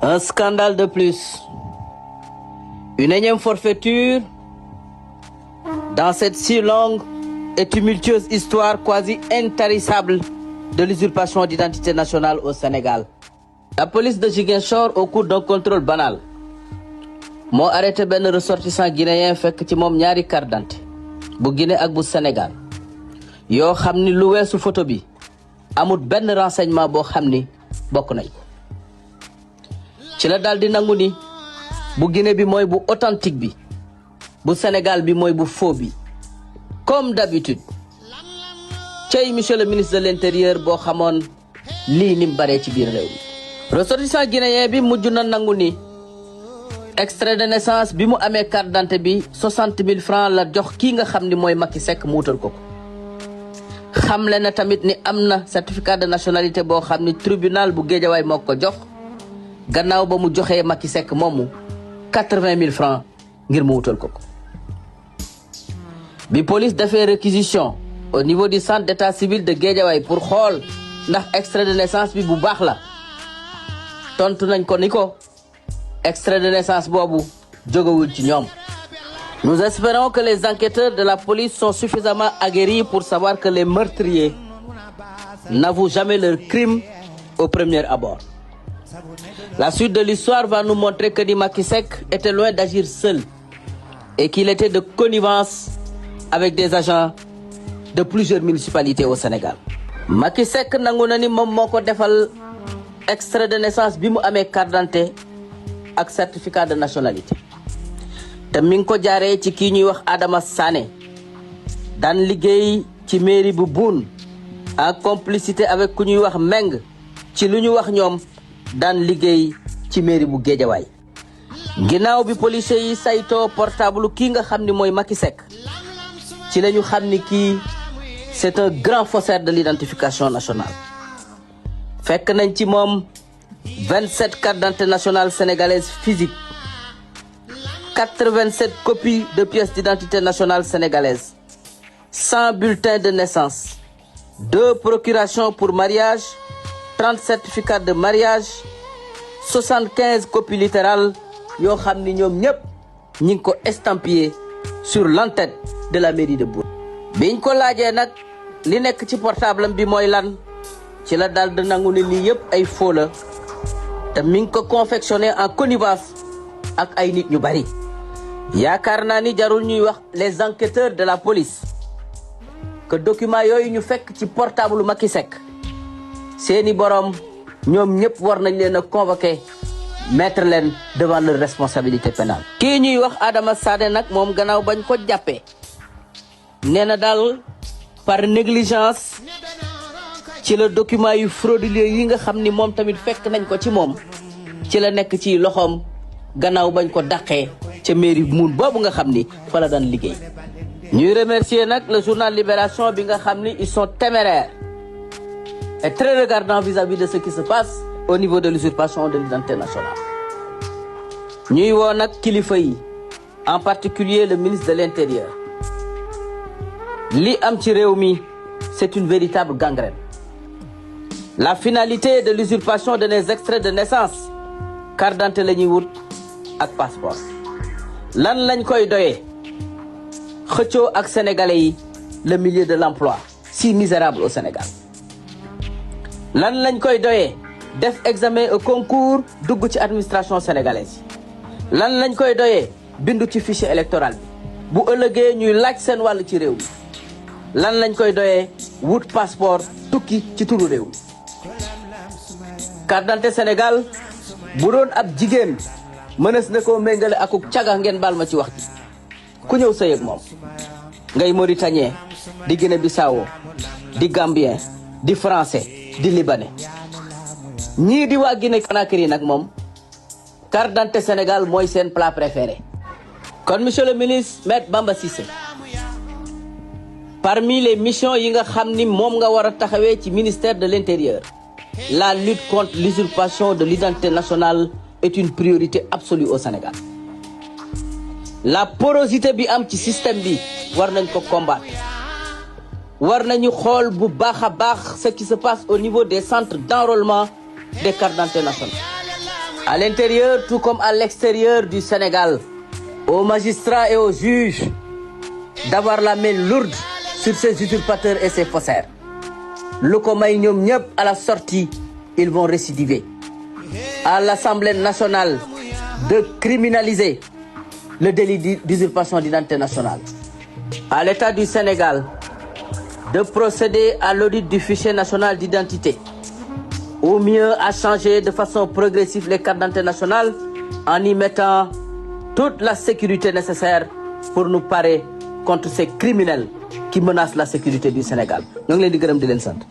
Un scandale de plus. Une énième forfaiture dans cette si longue et tumultueuse histoire quasi intarissable de l'usurpation d'identité nationale au Sénégal. La police de Ziguinchor, au cours d'un contrôle banal, moo arrêté benn ressortissant guinéen fekk ci moom ñaari carte d'identité bu Guinée ak bu Sénégal yoo xam ni lu weesu photo bi amul benn renseignement boo xam ni bokk nañ ko ci la daal di nangu ni bu Guinée bi mooy bu authentique bi bu Sénégal bi mooy bu faux bi comme d'habitude cey monsieur le ministre de l'intérieur boo xamoon lii ni mu baree ci biir réew mi ressortissant guinéen bi mujj na nangu ni extrait de naissance bi mu amee carte d'identité bi 60 000 francs la jox kii nga xam ni mooy Macky Seck mu wutal ko xamle na tamit ni am na certificat de nationalité boo xam ni tribunal bu Guédiawaye moo ko jox gannaaw ba mu joxee Macky Seck moomu 80 000 francs ngir mu wutal ko bi police defee réquisition au niveau du centre d'état civil de Guédiawaye pour xool ndax extrait de naissance bi bu baax la tontu nañ ko ni ko extrait de naissance boobu jógewul ci ñoom. Nous espérons que les enquêteurs de la police sont suffisamment aguerris pour savoir que les meurtriers n'avouent jamais leur crime au premier abord. La suite de l'histoire va nous montrer que Macky Seck était loin d'agir seul et qu'il était de connivence avec des agents de plusieurs municipalités au Sénégal. Macky Seck nangu na ni moom moo ko defal extrait de naissance bi mu amee carte d'identité ak certificat de nationalité te mi ngi ko jaaree ci kii ñuy wax Adama Sané daan liggéey ci mairie bu Boune en complicité avec ku ñuy wax Meng ci lu ñu wax ñoom daan liggéey ci mairie bu Guédiawaye ginnaaw bi policiers yi saytoo portable kii nga xam ni mooy Macky Seck ci la ñu xam ni kii c'est un grand faussaire de l'identification nationale fekk nañ ci moom 27 cartes d'identité nationale sénégalaise physique 87 copies de pièces d'identité nationale sénégalaise 100 bulletins de naissance 2 procurations pour mariage 30 certificats de mariage 75 copies littérales yoo xam ni ñoom ñëpp ñi ngi ko estampillé sur l'entête de la mairie de Boune. biñ ko laajee nag li nekk ci portable am bi mooy lan ci la daal di nangu ne lii yëpp ay faux la te mi ngi ko confectionné en connivence ak ay nit ñu bari yaakaar naa ni jarul ñuy wax les enquêteurs de la police que document yooyu ñu fekk ci portable Macky Seck seeni borom ñoom ñëpp war nañ leen a convoquer mettre leen devant leur responsabilité pénale. kii ñuy wax Adama Sané nag moom gannaaw bañ ko jàppee nee na daal par négligence ci la document yu frauduleux yi nga xam ni moom tamit fekk nañ ko ci moom ci la nekk ci loxoom gannaaw bañ ko dàqee ca mairie Boune boobu nga xam ni fa la daan liggéey. ñuy remercier nag le journal Libération bi nga xam ni ils sont téméraires et très regardants vis-à-vis de ce qui se passe au niveau de l'usurpation de l'identité nationale. ñuy woo nag kilifa yi en particulier le ministre de l'Intérieur li am ci réew mi c'est une véritable gangrène. La finalité de l'usurpation de nos extraits de naissance carte d'identité la ñuy wut ak passeport lan lañ koy doyee xëccoo ak sénégalais yi le milieu de l'emploi si misérable au Sénégal lan lañ koy doyee def examen au concours dugg ci administration sénégalaise lan lañ koy doyee bindu ci fichier électoral bi bu ëllëgee ñuy laaj seen wàll ci réew mi lan lañ koy doyee wut passeport tukki ci turu réew mi carte d'identité Sénégal bu doon ab jigéen mënees na koo méngale akuk caga ngeen baal ma ci wax ji ku ñëw sëy ak moom ngay mauritanien di Guinée-Bissau di gambien di français di libanais ñii di waa Guinée-Conakry nag moom carte d'identité Sénégal mooy seen plat préféré. kon monsieur le ministre Maître Bamba Cissé parmi les missions yi nga xam ni moom nga war a taxawee ci ministère de l'Intérieur la lutte contre l'usurpation de l'identité nationale est une priorité absolue au Sénégal. La porosité bi am ci système bi war nañ ko combattre war nañu xool bu baax a baax ce qui se passe au niveau des centres d'enrôlement des cartes d'identité nationales à l'intérieur tout comme à l'extérieur du Sénégal, aux magistrats et aux juges d'avoir la main lourde sur ces usurpateurs et ces faussaires. Lu ko may ñoom ñëpp à la sortie, ils vont récidiver. À l'Assemblée nationale de criminaliser le délit d'usurpation d'identité nationale. À l'État du Sénégal de procéder à l'audit du fichier national d'identité. Ou mieux à changer de façon progressive les cartes d'identité nationale en y mettant toute la sécurité nécessaire pour nous parer contre ces criminels qui menacent la sécurité du Sénégal. ñoo ngi leen di gërëm di leen sant.